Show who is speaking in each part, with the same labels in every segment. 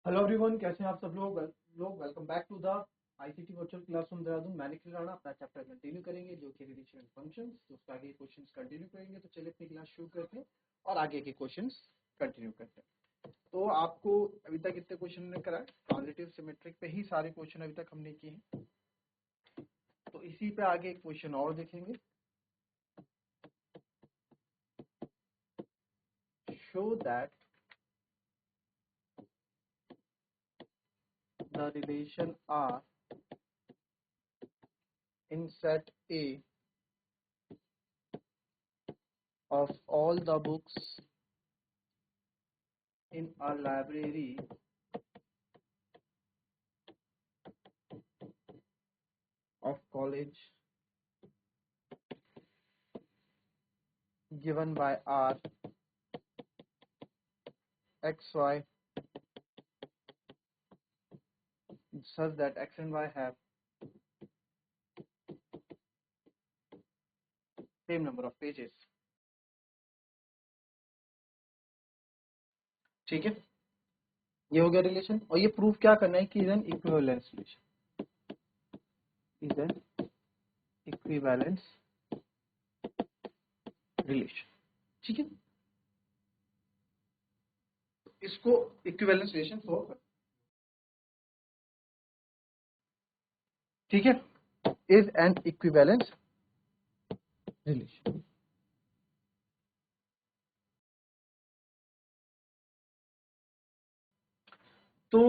Speaker 1: Hello everyone, कैसे हैं आप सब लोग। Welcome back to the ICT virtual classroom Dehradun. मैं निखिल राणा अपना चैप्टर कंटिन्यू करेंगे जो कि रिलेशन एंड फंक्शंस। तो उसके आगे क्वेश्चंस कंटिन्यू करेंगे। तो चलिए अपनी क्लास शुरू करते हैं और आगे के क्वेश्चंस कंटिन्यू करते हैं। तो आपको अभी तक कितने क्वेश्चन हमने कराए, ट्रांजिटिव सिमेट्रिक पे ही सारे क्वेश्चन अभी तक हमने किए हैं। तो इसी पे आगे एक क्वेश्चन और देखेंगे। Show that the relation R in set A of all the books in a library of college given by R xy such that x and y have same number of pages। ठीक है, ये हो गया relation. और ये proof क्या करना है कि is an equivalence relation, is an equivalence relation. ठीक है, इसको इक्विवेलेंस रिलेशन सोल्व कर। ठीक है, इज एन इक्विवेलेंस रिलेशन। तो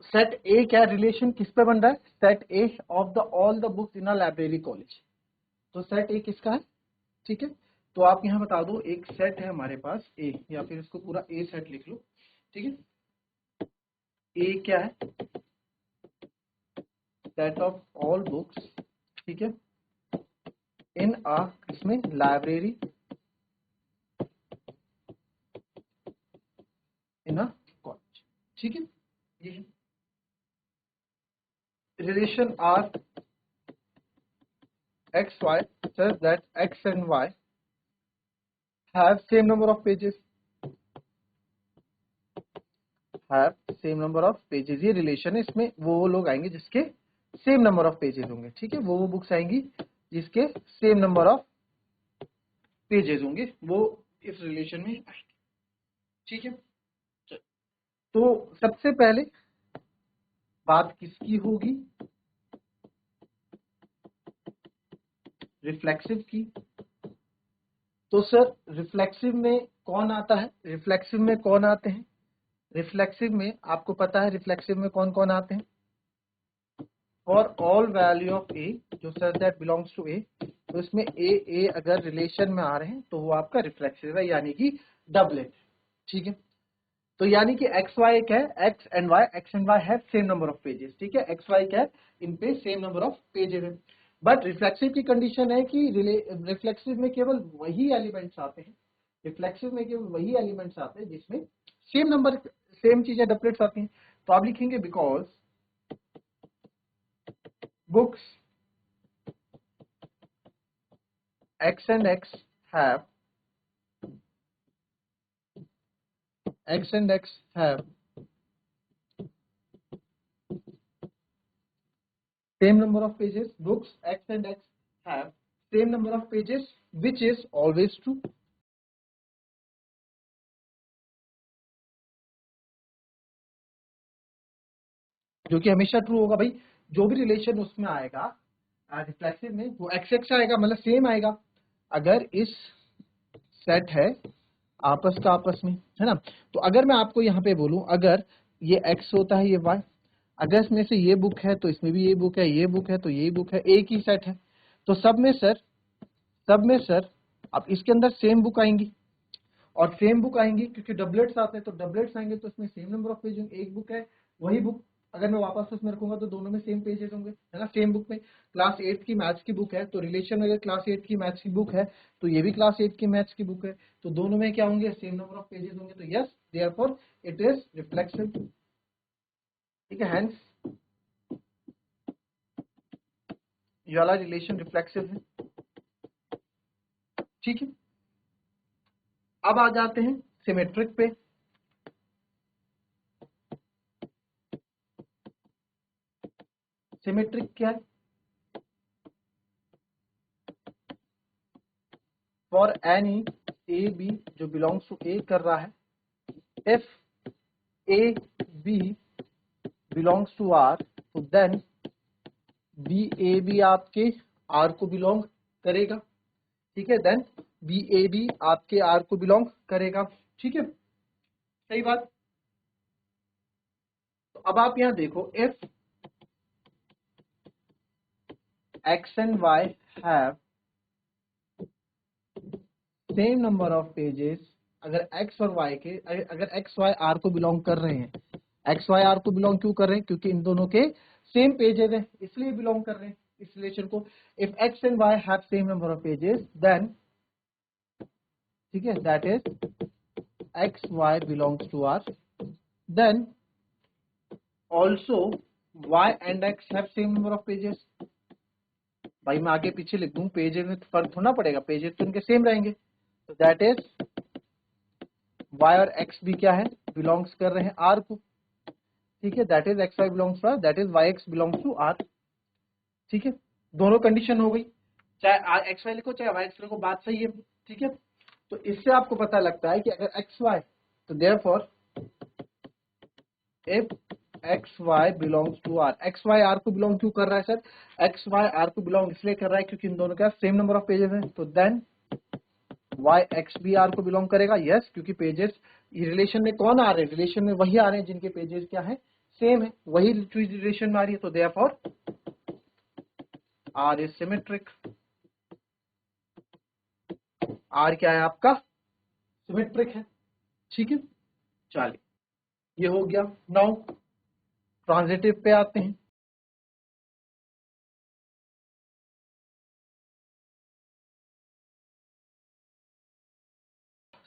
Speaker 1: सेट ए क्या रिलेशन किस पे बन रहा है? Set A of the all the books in a library college. तो सेट ए किसका है? ठीक है, तो आप यहाँ बता दो, एक सेट है हमारे पास ए, या फिर इसको पूरा ए सेट लिख लो। ठीक है, ए क्या है? सेट ऑफ ऑल बुक्स, ठीक है, इन अ इसमें लाइब्रेरी इन अ कॉलेज। ठीक है, ये relation R X Y such that X and Y have same number of pages, have same number of pages. ये रिलेशन है, इसमें वो लोग आएंगे जिसके सेम नंबर ऑफ पेजेस होंगे। ठीक है, वो बुक्स आएंगी जिसके सेम नंबर ऑफ पेजेस होंगे, वो इस रिलेशन में आएंगे। ठीक है, तो सबसे पहले बात किसकी होगी? रिफ्लेक्सिव की। तो सर रिफ्लेक्सिव में कौन आता है? रिफ्लेक्सिव में कौन आते हैं? रिफ्लेक्सिव में आपको पता है रिफ्लेक्सिव में कौन कौन आते हैं? फॉर ऑल वैल्यू ऑफ ए, जो सर दैट बिलोंग्स टू ए। तो इसमें ए अगर रिलेशन में आ रहे हैं तो वो आपका रिफ्लेक्सिव है, यानी कि डबलेट। ठीक है, तो यानी कि एक्स वाई क्या है? X and Y have same number of pages. ठीक है, एक्स वाई क्या है? इन पे सेम नंबर ऑफ पेजेस है। बट रिफ्लेक्सिव की कंडीशन है कि रिफ्लेक्सिव में केवल वही एलिमेंट्स आते हैं, रिफ्लेक्सिव में केवल वही एलिमेंट्स आते हैं जिसमें सेम नंबर, सेम चीजें डबलेट्स आती हैं। तो आप लिखेंगे because books x and x have same number of pages. Books x and x have same number of pages, which is always true. जो कि हमेशा ट्रू होगा भाई। जो भी रिलेशन उसमें आएगा रिफ्लेक्सिव में, वो एक्स एक्स आएगा, मतलब सेम आएगा। अगर इस सेट है आपस का आपस में, है ना, तो अगर मैं आपको यहाँ पे बोलूं, अगर ये x होता है, ये y, अगर इसमें से ये बुक है तो इसमें भी ये बुक है, ये बुक है तो ये बुक है, एक ही सेट है, तो सब में सर अब इसके अंदर सेम बुक आएंगी। और सेम बुक आएंगी क्योंकि डबलेट्स आते हैं, तो डबलेट्स आएंगे तो इसमें सेम नंबर ऑफ पेज होंगे। एक बुक है, वही बुक अगर मैं वापस उसमें रखूंगा तो दोनों में सेम पेजेस होंगे, है ना। सेम बुक में क्लास 8 की मैथ्स की बुक है, तो रिलेशन अगर क्लास 8 की मैथ्स की बुक है तो ये भी क्लास 8 की मैथ्स की बुक है, तो दोनों में क्या होंगे? सेम नंबर ऑफ पेजेस होंगे। तो yes, therefore it is reflexive. ठीक है, हेंस ये वाला रिलेशन रिफ्लेक्सिव है। ठीक है, अब आ जाते हैं सिमेट्रिक पे। सिमेट्रिक क्या है? फॉर एनी ए बी जो बिलोंग्स टू ए कर रहा है, if A B belongs to R, तो देन बी ए बी आपके आर को बिलोंग करेगा, ठीक है। देन बी ए बी आपके आर को बिलोंग करेगा, ठीक है, सही बात। तो अब आप यहां देखो, if X and Y have same number of pages, अगर एक्स और वाई के, अगर एक्स वाई आर को बिलोंग कर रहे हैं, एक्स वाई आर को बिलोंग क्यों कर रहे हैं? क्योंकि इन दोनों के सेम पेजेस हैं, इसलिए बिलोंग कर रहे हैं इस रिलेशन को। If X and Y have same number of pages, then, ठीक है, that is X Y belongs to R, then also Y and X have same number of pages. भाई मैं आगे पीछे लिख दूं, पेजेस में तो फर्क होना पड़ेगा, पेजेस तो उनके सेम रहेंगे। तो दैट इज y और x भी क्या है? बिलोंग्स कर रहे हैं r को, ठीक है। That is X Y belongs to R, that is Y X belongs to R, ठीक है। दोनों कंडीशन हो गई, चाहे एक्स वाई लिखो चाहे वाई एक्स लिखो, बात सही है, ठीक है। तो इससे आपको पता लगता है कि अगर एक्स वाई, तो therefore if X Y belongs to R, X Y R को बिलोंग क्यों कर रहा है सर? एक्स वाई आर को बिलोंग इसलिए कर रहा है क्योंकि इन दोनों का सेम नंबर ऑफ पेजेस है। तो देन वाई एक्स भी आर को बिलोंग करेगा, यस, क्योंकि पेजेस रिलेशन में कौन आ रहे हैं? रिलेशन में वही आ रहे हैं जिनके पेजेस क्या है? सेम है, वही चीज रिलेशन में आ रही है। तो therefore R is symmetric, R क्या है आपका? सिमेट्रिक है, ठीक है। चलिए, ये हो गया। नाउ ट्रांजिटिव पे आते हैं।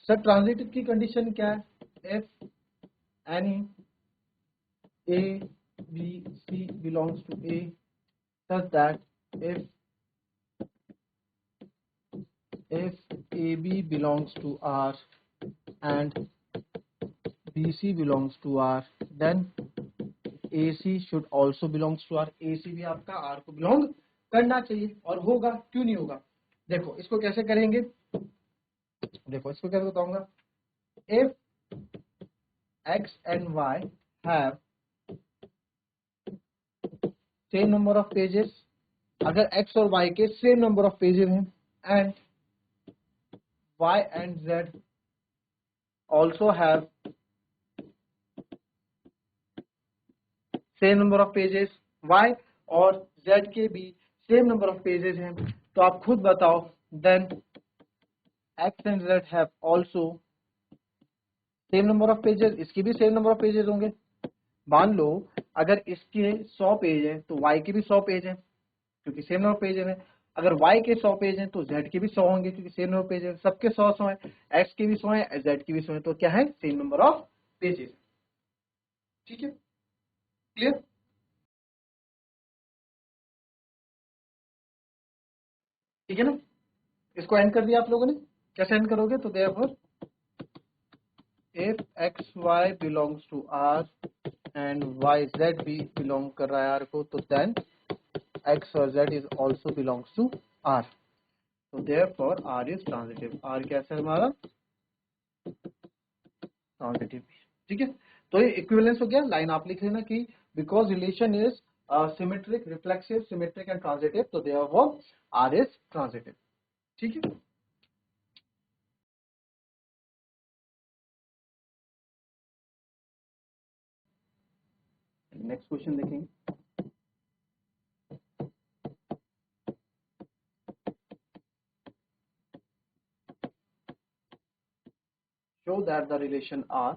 Speaker 1: सर ट्रांजिटिव की कंडीशन क्या है? If any A B C belongs to A, such that if AB belongs to R and BC belongs to R, then AC should also belongs to R. AC भी आपका R को belong करना चाहिए, और होगा, क्यों नहीं होगा? देखो इसको कैसे करेंगे, देखो इसको कैसे बताऊंगा। If X and Y have same number of pages, अगर X और Y के सेम नंबर ऑफ पेजेस हैं, and Y and Z also have same number of pages, y और z के भी सेम नंबर ऑफ पेजेस हैं, तो आप खुद बताओ, then x and z have also same number of pages, इसके भी सेम नंबर ऑफ पेजेस होंगे। मान लो अगर इसके 100 पेज हैं तो y के भी 100 पेज हैं, क्योंकि सेम नंबर ऑफ पेज है। अगर y के 100 पेज हैं तो z के भी 100 होंगे, क्योंकि सेम नंबर ऑफ पेज है। सबके 100 है, x के भी 100 है, z के भी 100 है, तो क्या है? सेम नंबर ऑफ पेजेस, ठीक है, क्लियर? ठीक है ना, इसको एंड कर दिया आप लोगों ने। कैसे एंड करोगे? तो therefore if x y belongs to R and y z भी belong कर रहा है R को, तो then x और z is also belongs to R, तो therefore R is transitive। R कैसा है हमारा? ट्रांजिटिव, ठीक है। तो ये इक्विवेलेंस हो गया, लाइन आप लिख लेना कि because relation is symmetric, reflexive, symmetric and transitive, तो देयरफॉर R is ट्रांजिटिव, ठीक है। नेक्स्ट क्वेश्चन देखेंगे। Show that the relation R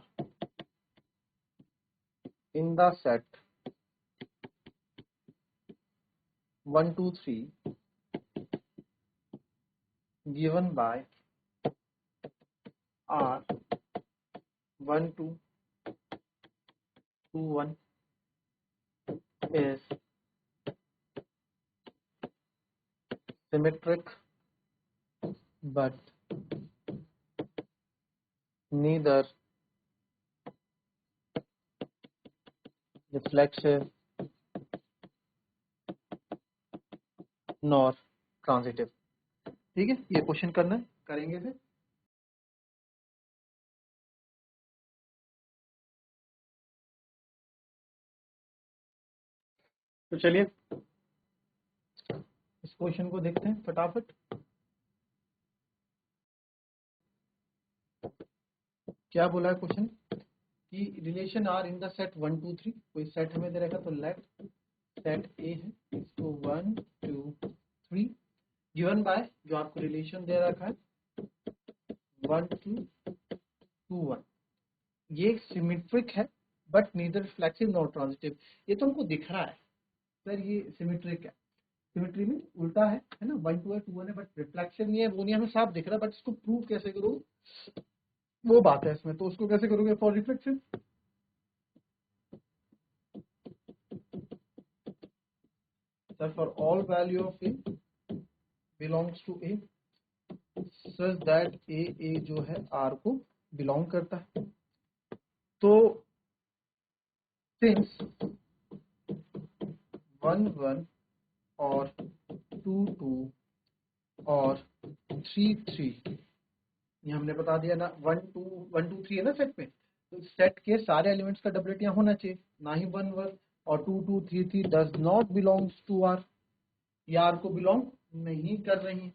Speaker 1: in the set 1 2 3 given by R 1 2 2 1 is symmetric but neither reflexive nor transitive. ठीक है, ये question करना है, करेंगे फिर। तो चलिए इस क्वेश्चन को देखते हैं फटाफट। क्या बोला है क्वेश्चन कि relation R in the set 1 2 3, कोई सेट हमें दे रखा, तो लेफ्ट सेट ए है, इसको 1 2 3 गिवन बाय जो आपको रिलेशन दे रखा है 1 2 2 1। ये सिमेट्रिक है but neither reflexive nor transitive. ये तो हमको दिख रहा है सर, ये सिमेट्रिक है, सिमेट्री में उल्टा है ना, 1 2 है 2 1 है, बट रिफ्लेक्शन नहीं है, वो नहीं हमें साफ दिख रहा, बट इसको प्रूव कैसे करो वो बात है इसमें। तो उसको कैसे करोगे for reflection? Sir for all value of a belongs to A such that a जो है आर को बिलोंग करता है। तो सिंस 1 1 और 2 2 और 3 3, ये हमने बता दिया ना, 1 2 3 है ना सेट में, तो सेट के सारे एलिमेंट्स का डबलेट यहाँ होना चाहिए, ना ही 1 1 और 2 2 3 3 does not belongs to R, ये आर को बिलोंग नहीं कर रही है।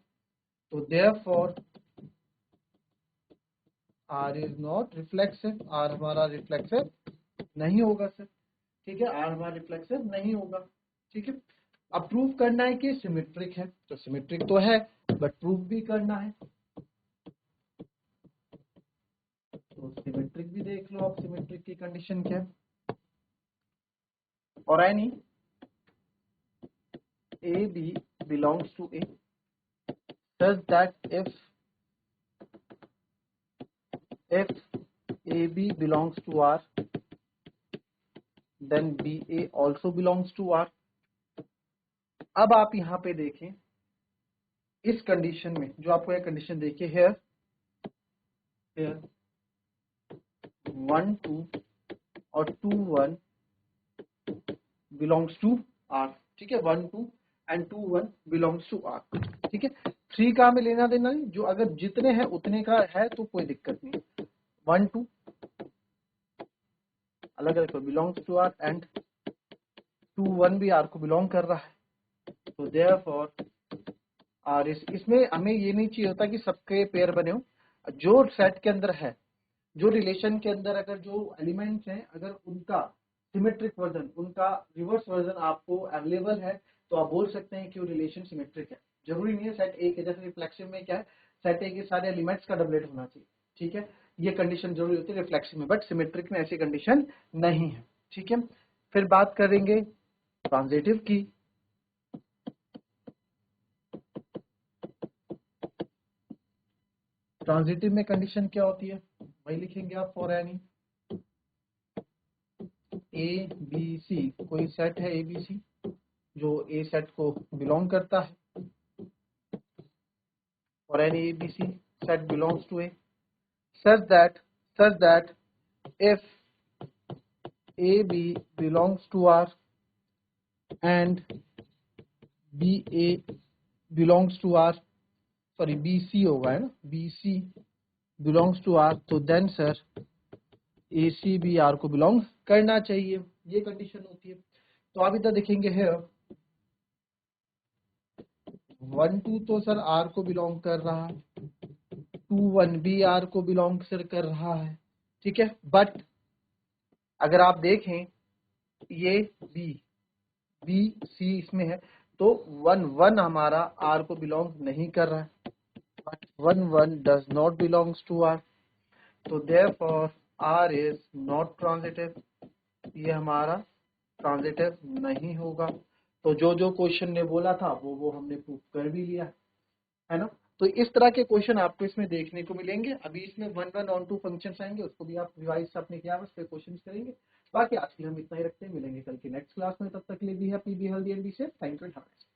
Speaker 1: तो therefore R is not reflexive, R हमारा रिफ्लेक्सिव नहीं होगा सर। ठीक है, आर हमारा रिफ्लेक्सिव नहीं होगा। ठीक है, अब प्रूव करना है कि सिमेट्रिक है, तो सिमेट्रिक तो है बट प्रूव भी करना है। तो सिमेट्रिक भी देख लो आप, सिमेट्रिक की कंडीशन क्या है। और any A B belongs to A such that if AB belongs to R, then BA also belongs to R। अब आप यहाँ पे देखें इस कंडीशन में, जो आपको यह कंडीशन देखिए here 1 2 और 2 1 belongs to R। ठीक है, 1 2 and 2 1 belongs to R। ठीक है, 3 का हमें लेना देना नहीं, जो अगर जितने हैं उतने का है तो कोई दिक्कत नहीं। 1 2 अलग अलग बिलोंग्स टू आर एंड 2 1 भी आर को बिलोंग कर रहा है। तो देयरफॉर आर इस, इसमें हमें ये नहीं चाहिए होता कि सबके पेयर बने हो, जो सेट के अंदर है, जो रिलेशन के अंदर अगर जो एलिमेंट्स हैं अगर उनका सिमेट्रिक वर्जन, उनका रिवर्स वर्जन आपको अवेलेबल है, तो आप बोल सकते हैं कि वो रिलेशन सिमेट्रिक है। जरूरी नहीं है सेट ए के, जैसे रिफ्लेक्सिव में क्या है, सेट ए के सारे एलिमेंट्स का डबलेट होना चाहिए। ठीक है, ये कंडीशन जरूरी होती है रिफ्लेक्सिव में, बट सिमेट्रिक में ऐसी कंडीशन नहीं है। ठीक है, फिर बात करेंगे ट्रांजिटिव की। ट्रांजिटिव में कंडीशन क्या होती है, वही लिखेंगे आप, for any A B C, कोई सेट है ए बी सी जो ए सेट को बिलोंग करता है, और any A B C set belongs to A such that if a b belongs to R and b a belongs to R, sorry B C होगा है ना, B C belongs to R, तो then sir A C भी R को belong करना चाहिए, ये condition होती है। तो आप इधर देखेंगे है 1 2 तो सर आर को बिलोंग कर रहा है, 2 1 भी आर को बिलोंग सर कर रहा है। ठीक है, बट अगर आप देखें ये बी बी सी इसमें है, तो 1 1 हमारा आर को बिलोंग नहीं कर रहा है, but 1 1 does not belongs to R, तो therefore R is not transitive, ये हमारा ट्रांजिटिव नहीं होगा। तो जो जो क्वेश्चन ने बोला था वो हमने प्रूव कर भी लिया है ना। तो इस तरह के क्वेश्चन आपको इसमें देखने को मिलेंगे। अभी इसमें 1 1 और 2 फंक्शंस आएंगे, उसको भी आप रिवाइज से अपने क्या बस पे क्वेश्चन करेंगे। बाकी आज के लिए हम इतना ही रखते हैं, मिलेंगे कल की नेक्स्ट क्लास में, तब तक के लिए be happy, be healthy and be safe. Thank you.